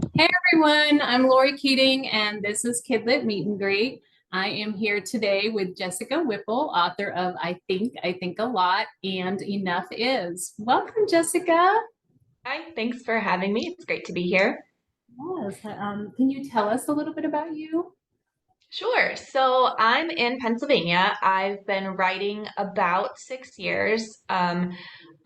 Hey everyone, I'm Lori Keating and this is KidLit Meet and Greet. I am here today with Jessica Whipple, author of I Think a Lot, and Enough Is. Welcome, Jessica. Hi, thanks for having me. It's great to be here. Yes, can you tell us a little bit about you? Sure. So I'm in Pennsylvania. I've been writing about 6 years.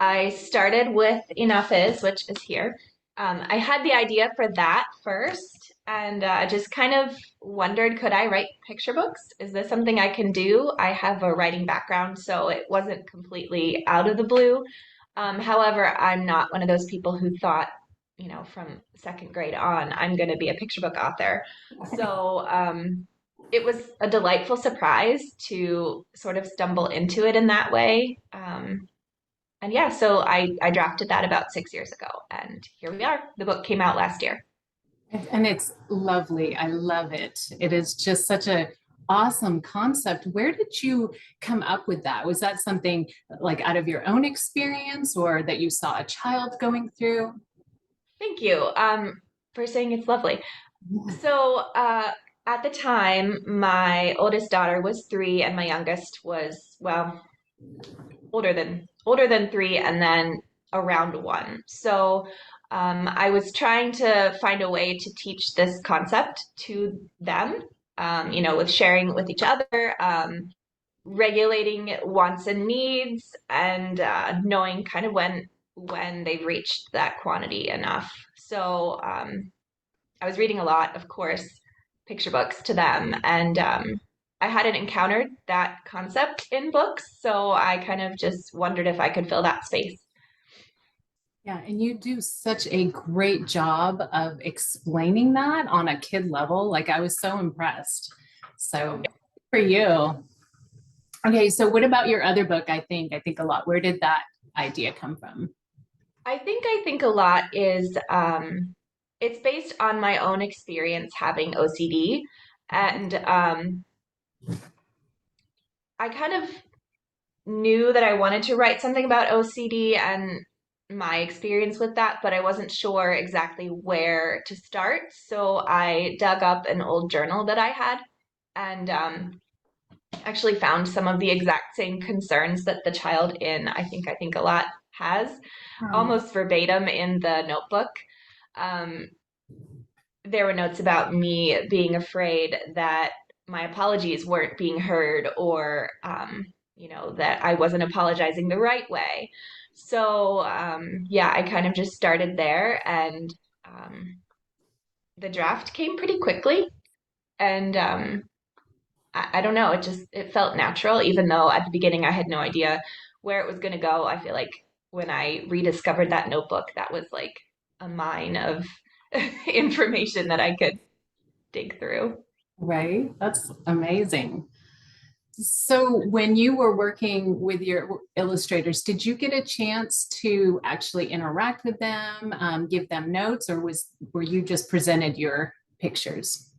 I started with Enough Is, which is here. I had the idea for that first and just kind of wondered, could I write picture books? Is this something I can do? I have a writing background, so it wasn't completely out of the blue. However, I'm not one of those people who thought, from second grade on, I'm going to be a picture book author. So it was a delightful surprise to sort of stumble into it in that way. And yeah, so I drafted that about 6 years ago, and here we are. The book came out last year. And it's lovely. I love it. It is just such a awesome concept. Where did you come up with that? Was that something like out of your own experience or that you saw a child going through? Thank you for saying it's lovely. So at the time, my oldest daughter was 3, and my youngest was, well, older than 3, and then around 1. So I was trying to find a way to teach this concept to them, with sharing with each other, regulating wants and needs, and knowing kind of when they've reached that quantity enough. So I was reading a lot, of course, picture books to them, and I hadn't encountered that concept in books, so I kind of just wondered if I could fill that space. Yeah, and you do such a great job of explaining that on a kid level. Like I was so impressed. So for you. Okay, so what about your other book? I think a lot. Where did that idea come from? I think a lot is it's based on my own experience having OCD, and I kind of knew that I wanted to write something about OCD and my experience with that, but I wasn't sure exactly where to start. So I dug up an old journal that I had and actually found some of the exact same concerns that the child in I Think a Lot has, Um, almost verbatim in the notebook. Um, there were notes about me being afraid that my apologies weren't being heard, or that I wasn't apologizing the right way. So yeah, I kind of just started there, and um, the draft came pretty quickly. And I don't know, it felt natural, even though at the beginning I had no idea where it was going to go. I feel like when I rediscovered that notebook, that was like a mine of information that I could dig through. right? That's amazing. So when you were working with your illustrators, did you get a chance to actually interact with them, give them notes, or were you just presented your pictures?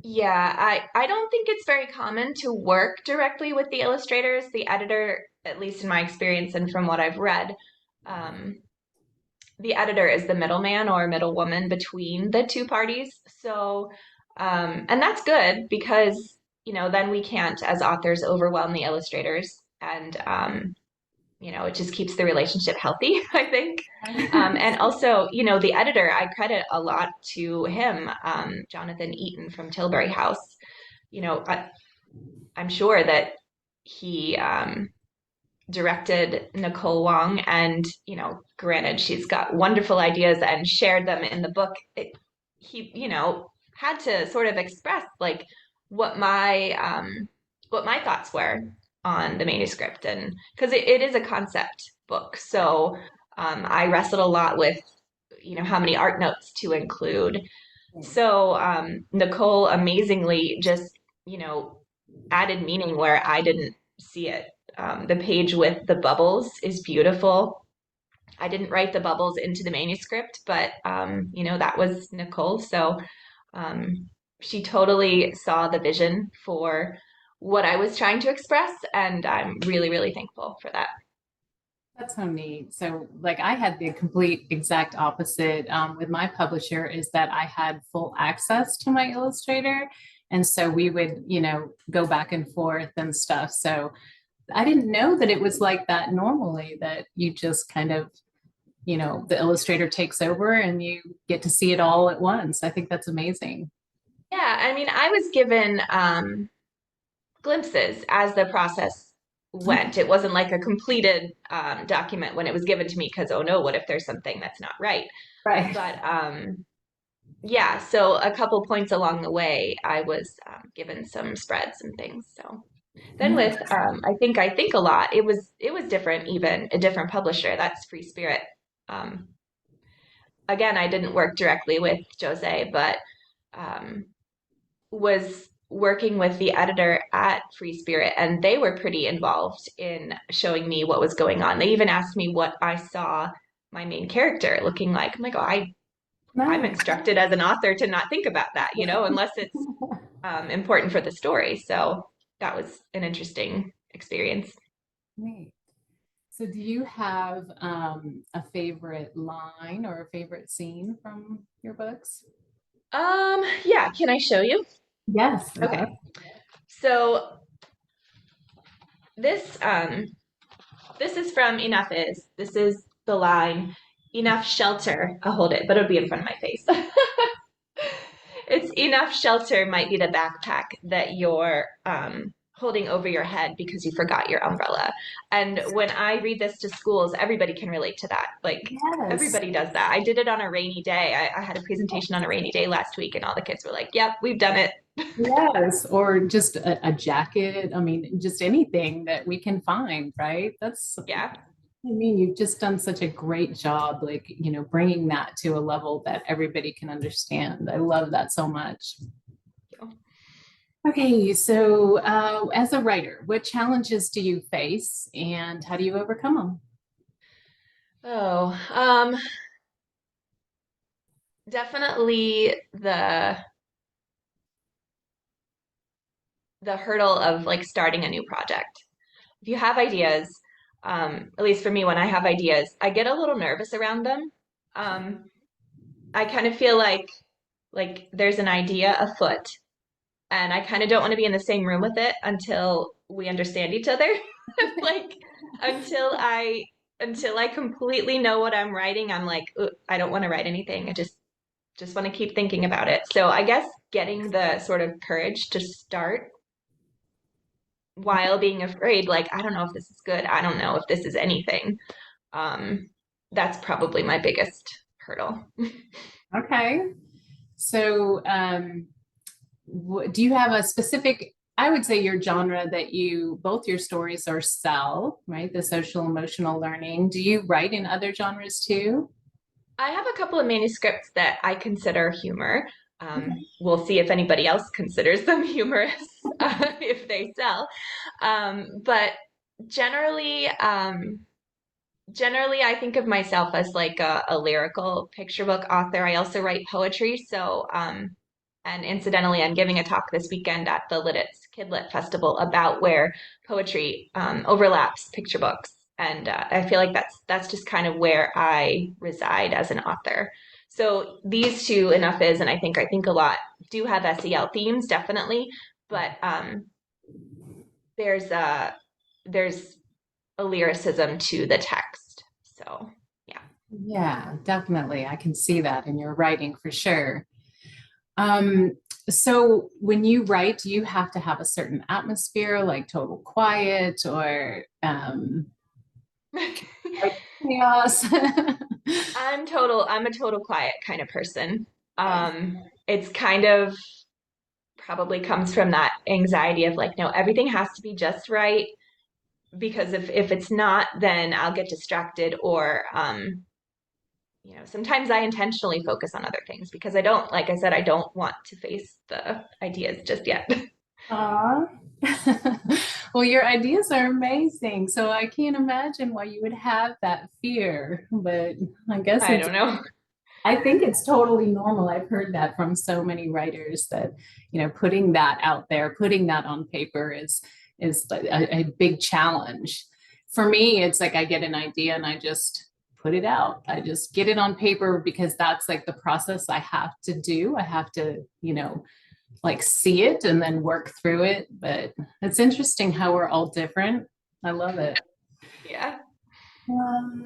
Yeah, I don't think it's very common to work directly with the illustrators. The editor, at least in my experience and from what I've read, um, the editor is the middleman or middlewoman between the two parties. So, and that's good because, then we can't, as authors, overwhelm the illustrators. And it just keeps the relationship healthy, I think. And also, the editor, I credit a lot to him, Jonathan Eaton from Tilbury House. I'm sure that he directed Nicole Wong, and granted, she's got wonderful ideas and shared them in the book. He, had to sort of express like what my what my thoughts were on the manuscript, and because it is a concept book, so I wrestled a lot with how many art notes to include. So Nicole amazingly just added meaning where I didn't see it. The page with the bubbles is beautiful. I didn't write the bubbles into the manuscript, but that was Nicole. So um, she totally saw the vision for what I was trying to express, and I'm really, really thankful for that. That's so neat. So, like, I had the complete exact opposite with my publisher, is that I had full access to my illustrator. And so we would, go back and forth and stuff. So I didn't know that it was like that normally, that you just kind of, the illustrator takes over and you get to see it all at once. I think that's amazing. Yeah, I mean, I was given glimpses as the process Okay. went. It wasn't like a completed document when it was given to me because, oh no, what if there's something that's not right? Right. But yeah, so a couple points along the way, I was given some spreads and things. So then Nice. with I think a lot. It was different, even a different publisher. That's Free Spirit. Um, again, I didn't work directly with Joseée, but um, was working with the editor at Free Spirit, and they were pretty involved in showing me what was going on. They even asked me what I saw my main character looking like. I'm like, oh, I'm Nice. instructed as an author to not think about that, unless it's important for the story. So that was an interesting experience. Neat. So, do you have a favorite line or a favorite scene from your books? Yeah, can I show you? Yes. Okay. So this is from Enough Is. This is the line, enough shelter. I'll hold it, but it'll be in front of my face. It's enough shelter might be the backpack that you're holding over your head because you forgot your umbrella. And when I read this to schools, everybody can relate to that. Like Yes. everybody does that. I did it on a rainy day. I had a presentation on a rainy day last week, and all the kids were like, "Yep, we've done it." Yes. Or just a jacket. I mean, just anything that we can find, right? Yeah. I mean, you've just done such a great job, like, bringing that to a level that everybody can understand. I love that so much. Okay, so as a writer, what challenges do you face and how do you overcome them? Oh, definitely the hurdle of like starting a new project. If you have ideas, at least for me, when I have ideas, I get a little nervous around them. Um, I kind of feel like there's an idea afoot, and I kind of don't want to be in the same room with it until we understand each other. Like until I until I completely know what I'm writing, I'm like, "Ugh, I don't want to write anything. I just want to keep thinking about it." So I guess getting the sort of courage to start while being afraid, like, I don't know if this is good. I don't know if this is anything. Um, that's probably my biggest hurdle. Okay. So, do you have a specific, I would say, your genre that both your stories are sell, right? The social emotional learning. Do you write in other genres too? I have a couple of manuscripts that I consider humor. Okay. We'll see if anybody else considers them humorous if they sell. But generally, generally, I think of myself as like a lyrical picture book author. I also write poetry. So, and incidentally, I'm giving a talk this weekend at the KidLit Festival about where poetry overlaps picture books. And I feel like that's just kind of where I reside as an author. So these two, Enough Is, and I think a lot do have SEL themes, definitely. But there's a there's a lyricism to the text. So, yeah. Yeah, definitely. I can see that in your writing for sure. Um, so when you write, do you have to have a certain atmosphere, like total quiet or like chaos? I'm a total quiet kind of person. It's kind of probably comes from that anxiety of like, no, everything has to be just right because if it's not, then I'll get distracted or sometimes I intentionally focus on other things because I don't, like I said, I don't want to face the ideas just yet. Aw. Well, your ideas are amazing. So I can't imagine why you would have that fear, but I guess I don't know. I think it's totally normal. I've heard that from so many writers that, putting that out there, putting that on paper is a big challenge. For me, it's like I get an idea and I just put it out. I just get it on paper because that's like the process I have to do. I have to, like see it and then work through it. But it's interesting how we're all different. I love it. Yeah.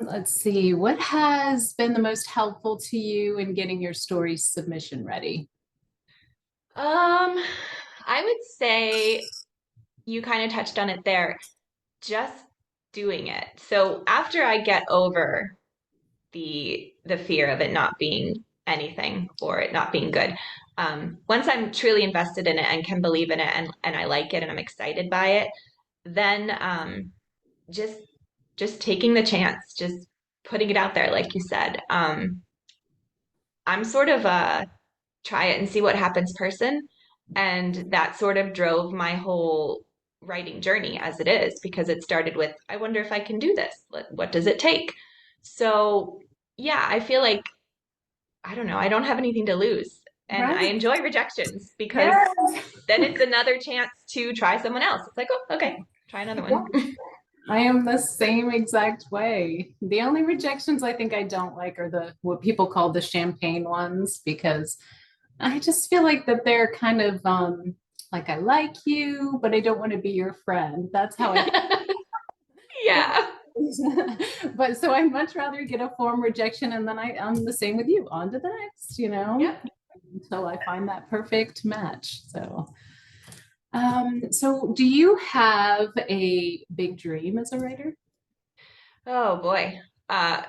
Let's see. What has been the most helpful to you in getting your story submission ready? I would say you kind of touched on it there, just doing it. So after I get over the fear of it not being anything or it not being good, once I'm truly invested in it and can believe in it and I like it and I'm excited by it, then just just taking the chance, just putting it out there, like you said. I'm sort of a try it and see what happens person. And that sort of drove my whole writing journey as it is, because it started with, I wonder if I can do this. What does it take? So, yeah, I feel like, I don't know, I don't have anything to lose. And I Right. enjoy rejections because Yes. then it's another chance to try someone else. It's like, oh, okay, try another one. I am the same exact way. The only rejections I think I don't like are the what people call the champagne ones because I just feel like that they're kind of like I like you, but I don't want to be your friend. That's how I Yeah. but so I much rather get a form rejection and then I'm the same with you. On to the next, Yep. until I find that perfect match. So do you have a big dream as a writer? Oh boy. Uh,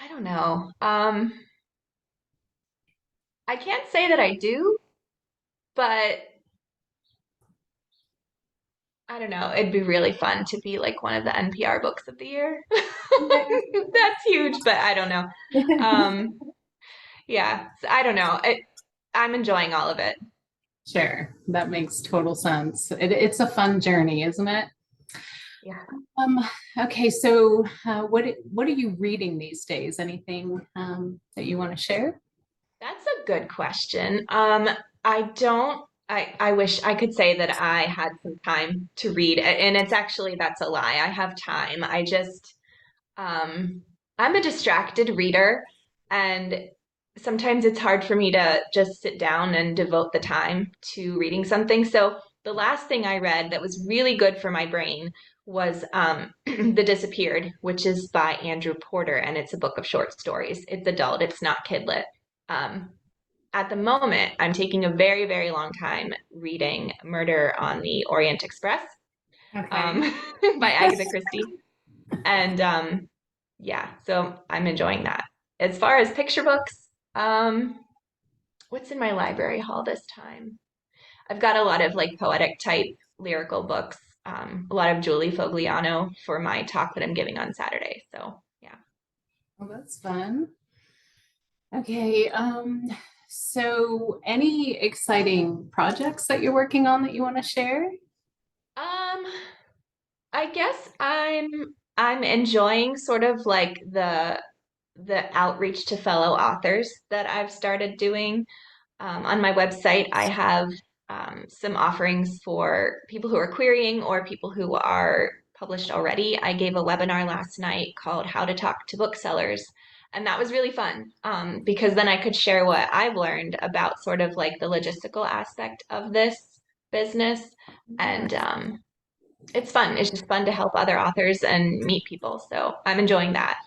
I don't know. I can't say that I do, but I don't know. It'd be really fun to be like one of the NPR books of the year. That's huge, but I don't know. Um, yeah, I don't know. I'm enjoying all of it. Sure, that makes total sense. It's a fun journey, isn't it? Yeah, Um, okay, so what are you reading these days? Anything that you want to share? that's a good question. I don't. I wish I could say that I had some time to read, and it's actually that's a lie. I have time. I just I'm a distracted reader, and sometimes it's hard for me to just sit down and devote the time to reading something. So the last thing I read that was really good for my brain was The Disappeared, which is by Andrew Porter, and it's a book of short stories. It's adult, it's not kidlit. Um, at the moment, I'm taking a very, very long time reading Murder on the Orient Express um, Okay. by Agatha Christie. And yeah, so I'm enjoying that. As far as picture books, what's in my library hall this time? I've got a lot of like poetic type lyrical books, a lot of Julie Fogliano for my talk that I'm giving on Saturday. So yeah. Well, that's fun. Okay. So any exciting projects that you're working on that you want to share? Um, I guess I'm enjoying sort of like the outreach to fellow authors that I've started doing. On my website, I have some offerings for people who are querying or people who are published already. I gave a webinar last night called How to Talk to Booksellers, and that was really fun because then I could share what I've learned about sort of like the logistical aspect of this business. And it's fun. It's just fun to help other authors and meet people. So I'm enjoying that.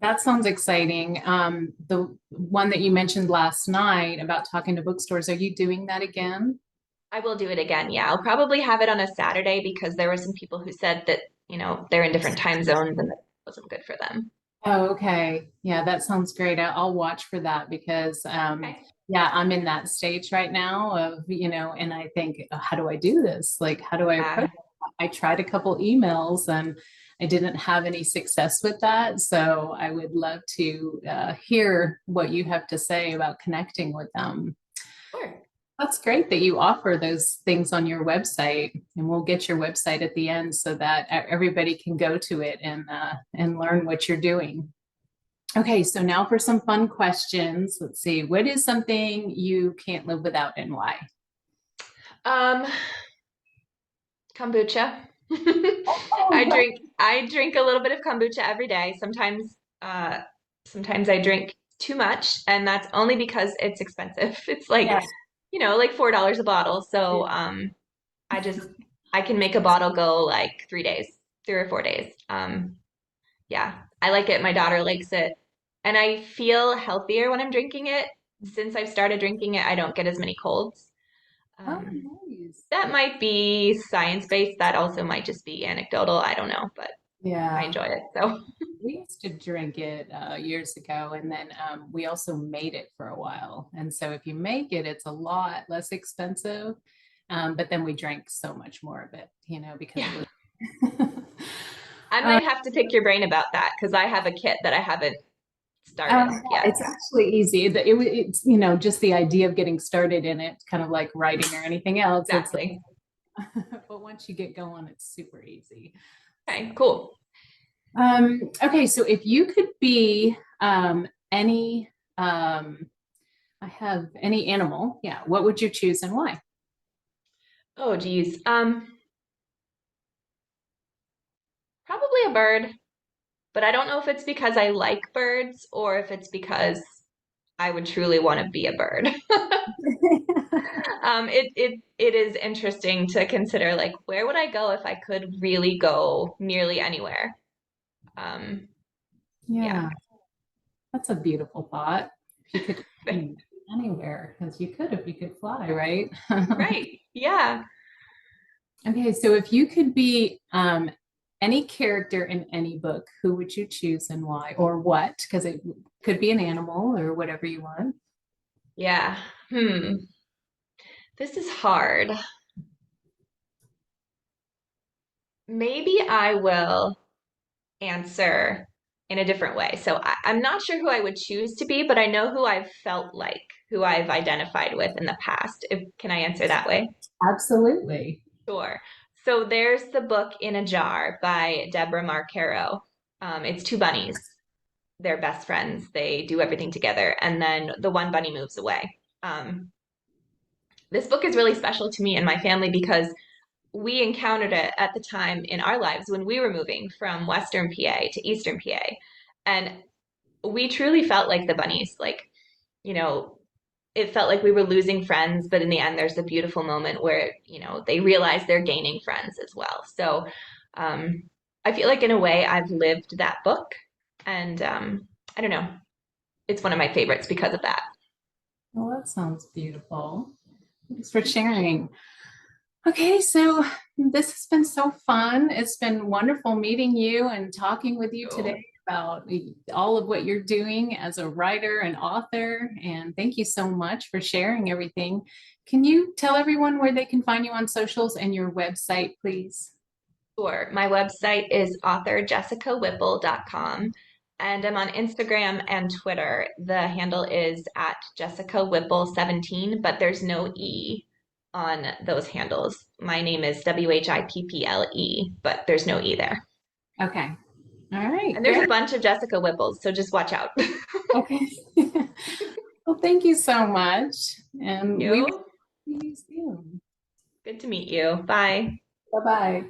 That sounds exciting. The one that you mentioned last night about talking to bookstores, are you doing that again? I will do it again. Yeah, I'll probably have it on a Saturday because there were some people who said that, they're in different time zones and that wasn't good for them. Oh, okay. Yeah, that sounds great. I'll watch for that because, Okay. yeah, I'm in that stage right now of, and I think, how do I do this? Like, how do I Yeah. approach it? I tried a couple emails and I didn't have any success with that. So I would love to hear what you have to say about connecting with them. Sure. That's great that you offer those things on your website, and we'll get your website at the end so that everybody can go to it and learn what you're doing. Okay, so now for some fun questions. Let's see. What is something you can't live without and why? Um, Kombucha. Oh, I drink a little bit of kombucha every day. Sometimes I drink too much, and that's only because it's expensive. It's like, yeah. like $4 a bottle. So I just I can make a bottle go like 3 days, 3 or 4 days. Yeah, I like it. My daughter likes it. And I feel healthier when I'm drinking it. Since I've started drinking it, I don't get as many colds. Oh, Um, nice. that might be science-based. That also might just be anecdotal. I don't know, but I Yeah. enjoy it. So, We used to drink it years ago, and then we also made it for a while. And so, if you make it, it's a lot less expensive. But then we drank so much more of it, because yeah, it was. I uh, might have to pick your brain about that because I have a kit that I haven't started yet. it's actually easy. It's just the idea of getting started in it, kind of like writing or anything else. It's Exactly. but once you get going, it's super easy. So, Okay, cool. okay, so if you could be any, I have any animal, yeah, what would you choose and why? Oh, geez. Probably a bird, but I don't know if it's because I like birds or if it's because I would truly want to be a bird. It is interesting to consider, like, where would I go if I could really go nearly anywhere? Um, yeah, Yeah, that's a beautiful thought. If you could anywhere, because you could if you could fly, right? right. Yeah. Okay, so if you could be any character in any book, who would you choose and why, or what? Because it could be an animal or whatever you want. Yeah. This is hard. Maybe I will answer in a different way. So I'm not sure who I would choose to be, but I know who I've felt like, who I've identified with in the past. Can I answer that way? Absolutely. Sure. So there's the book In a Jar by Deborah Marcaro. It's two bunnies. They're best friends. They do everything together, and then the one bunny moves away. This book is really special to me and my family because we encountered it at the time in our lives when we were moving from Western PA to Eastern PA. And we truly felt like the bunnies. Like, you know, it felt like we were losing friends, but in the end, there's a beautiful moment where, they realize they're gaining friends as well. So I feel like in a way I've lived that book. And I don't know, it's one of my favorites because of that. Well, that sounds beautiful. Thanks for sharing. Okay, so this has been so fun. It's been wonderful meeting you and talking with you today So, about all of what you're doing as a writer and author. And thank you so much for sharing everything. Can you tell everyone where they can find you on socials and your website, please? sure. My website is authorjessicawhipple.com. And I'm on Instagram and Twitter. The handle is at Jessica Whipple 17, but there's no E on those handles. My name is Whipple, but there's no E there. Okay. All right. And there's a Great. bunch of Jessica Whipples, so just watch out. Okay. Well, thank you so much. And we will You? see you soon. Good to meet you. Bye. Bye bye.